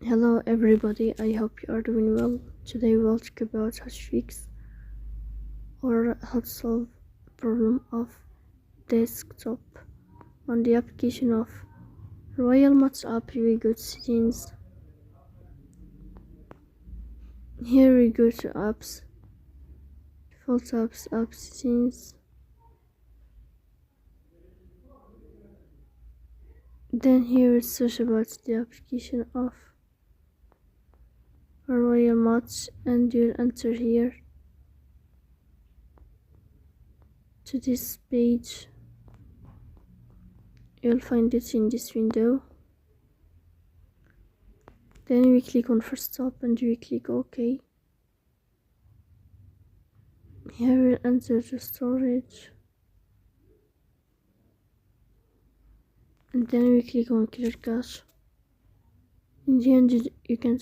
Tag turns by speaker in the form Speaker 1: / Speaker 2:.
Speaker 1: Hello everybody, I hope you are doing well. Today we'll talk about how to fix or how to solve the problem of desktop. On the application of Royal Maps app, we go to settings. Here we go to apps, default apps, app settings. Then here we search about the application of Royal Maps and you'll enter here to this page. You'll find it in this window. Then we click on first stop and we click OK. Here we'll enter the storage. And then we click on clear cache. In the end, you can